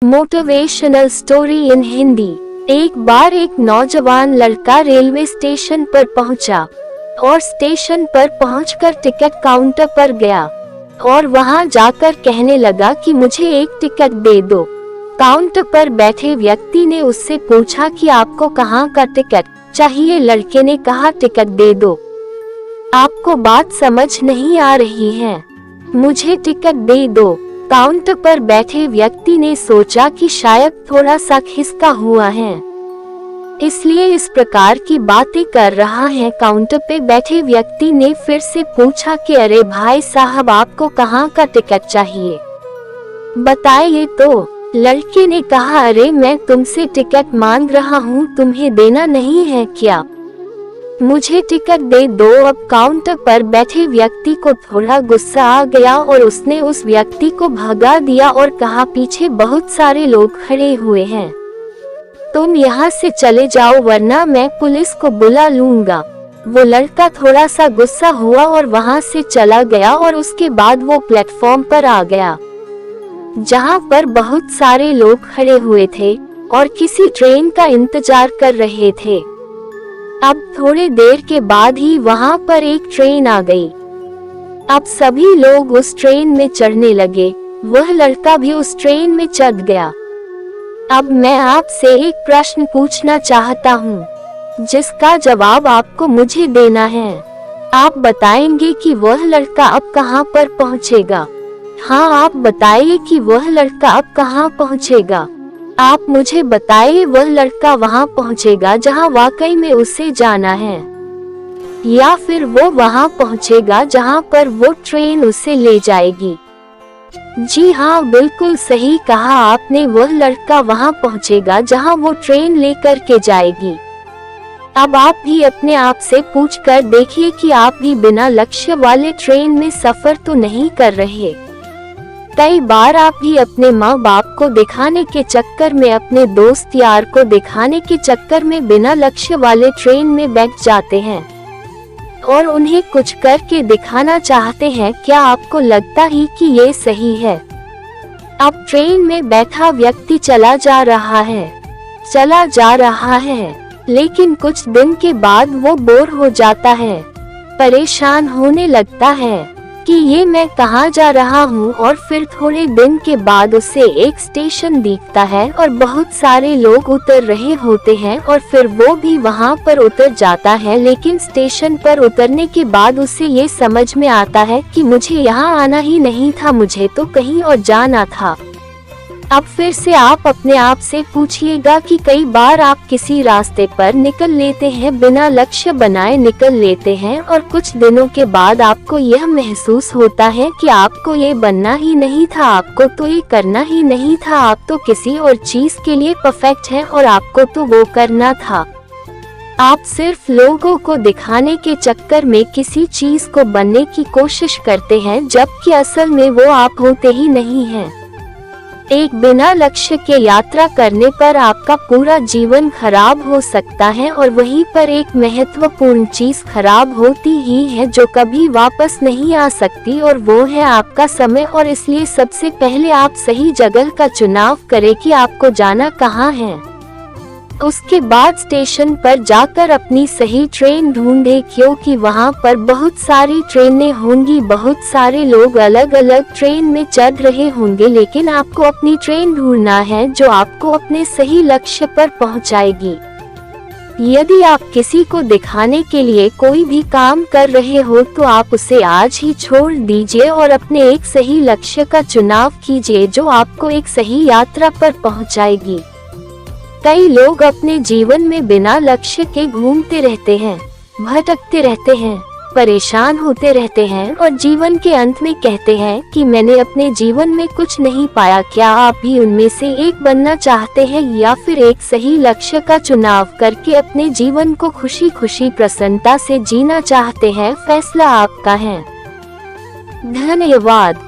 Motivational story in Hindi. एक बार एक नौजवान लड़का रेलवे स्टेशन पर पहुंचा और स्टेशन पर पहुंचकर टिकट काउंटर पर गया और वहां जाकर कहने लगा कि मुझे एक टिकट दे दो। काउंटर पर बैठे व्यक्ति ने उससे पूछा कि आपको कहां का टिकट चाहिए। लड़के ने कहा टिकट दे दो। आपको बात समझ नहीं आ रही है, मुझे टिकट दे दो। काउंटर पर बैठे व्यक्ति ने सोचा कि शायद थोड़ा सा खिसका हुआ है, इसलिए इस प्रकार की बातें कर रहा है। काउंटर पे बैठे व्यक्ति ने फिर से पूछा कि अरे भाई साहब, आपको कहाँ का टिकट चाहिए, बताइए तो। लड़के ने कहा, अरे मैं तुमसे टिकट मांग रहा हूँ, तुम्हें देना नहीं है क्या? मुझे टिकट दे दो। अब काउंटर पर बैठे व्यक्ति को थोड़ा गुस्सा आ गया और उसने उस व्यक्ति को भगा दिया और कहा, पीछे बहुत सारे लोग खड़े हुए हैं, तुम यहाँ से चले जाओ वरना मैं पुलिस को बुला लूंगा। वो लड़का थोड़ा सा गुस्सा हुआ और वहाँ से चला गया और उसके बाद वो प्लेटफॉर्म पर आ गया जहाँ पर बहुत सारे लोग खड़े हुए थे और किसी ट्रेन का इंतजार कर रहे थे। अब थोड़ी देर के बाद ही वहां पर एक ट्रेन आ गई। अब सभी लोग उस ट्रेन में चढ़ने लगे, वह लड़का भी उस ट्रेन में चढ़ गया। अब मैं आपसे एक प्रश्न पूछना चाहता हूँ, जिसका जवाब आपको मुझे देना है। आप बताएंगे कि वह लड़का अब कहाँ पर पहुँचेगा। हाँ, आप बताइए कि वह लड़का अब कहाँ पहुँचेगा। आप मुझे बताइए, वह लड़का वहां पहुंचेगा जहां वाकई में उसे जाना है, या फिर वो वहां पहुंचेगा जहां पर वो ट्रेन उसे ले जाएगी। जी हाँ, बिल्कुल सही कहा आपने, वह लड़का वहां पहुंचेगा जहां वो ट्रेन लेकर के जाएगी। अब आप भी अपने आप से पूछकर देखिए कि आप भी बिना लक्ष्य वाले ट्रेन में सफर तो नहीं कर रहे। कई बार आप भी अपने माँ बाप को दिखाने के चक्कर में, अपने दोस्त यार को दिखाने के चक्कर में बिना लक्ष्य वाले ट्रेन में बैठ जाते हैं और उन्हें कुछ करके दिखाना चाहते हैं। क्या आपको लगता ही कि ये सही है? अब ट्रेन में बैठा व्यक्ति चला जा रहा है, लेकिन कुछ दिन के बाद वो बोर हो जाता है, परेशान होने लगता है कि ये मैं कहाँ जा रहा हूँ। और फिर थोड़े दिन के बाद उसे एक स्टेशन दिखता है और बहुत सारे लोग उतर रहे होते हैं और फिर वो भी वहाँ पर उतर जाता है। लेकिन स्टेशन पर उतरने के बाद उसे ये समझ में आता है कि मुझे यहाँ आना ही नहीं था, मुझे तो कहीं और जाना था। अब फिर से आप अपने आप से पूछिएगा कि कई बार आप किसी रास्ते पर निकल लेते हैं, बिना लक्ष्य बनाए निकल लेते हैं और कुछ दिनों के बाद आपको यह महसूस होता है कि आपको ये बनना ही नहीं था, आपको तो ये करना ही नहीं था, आप तो किसी और चीज के लिए परफेक्ट हैं और आपको तो वो करना था। आप सिर्फ लोगों को दिखाने के चक्कर में किसी चीज को बनने की कोशिश करते हैं, जबकि असल में वो आप होते ही नहीं हैं। एक बिना लक्ष्य के यात्रा करने पर आपका पूरा जीवन खराब हो सकता है और वहीं पर एक महत्वपूर्ण चीज खराब होती ही है जो कभी वापस नहीं आ सकती, और वो है आपका समय। और इसलिए सबसे पहले आप सही जगह का चुनाव करें कि आपको जाना कहाँ है। उसके बाद स्टेशन पर जाकर अपनी सही ट्रेन ढूंढे, क्योंकि वहां पर बहुत सारी ट्रेनें होंगी, बहुत सारे लोग अलग अलग ट्रेन में चढ़ रहे होंगे, लेकिन आपको अपनी ट्रेन ढूंढना है जो आपको अपने सही लक्ष्य पर पहुंचाएगी। यदि आप किसी को दिखाने के लिए कोई भी काम कर रहे हो तो आप उसे आज ही छोड़ दीजिए और अपने एक सही लक्ष्य का चुनाव कीजिए जो आपको एक सही यात्रा पर पहुंचाएगी। कई लोग अपने जीवन में बिना लक्ष्य के घूमते रहते हैं, भटकते रहते हैं, परेशान होते रहते हैं और जीवन के अंत में कहते हैं कि मैंने अपने जीवन में कुछ नहीं पाया। क्या आप भी उनमें से एक बनना चाहते हैं, या फिर एक सही लक्ष्य का चुनाव करके अपने जीवन को खुशी खुशी प्रसन्नता से जीना चाहते हैं? फैसला आपका है। धन्यवाद।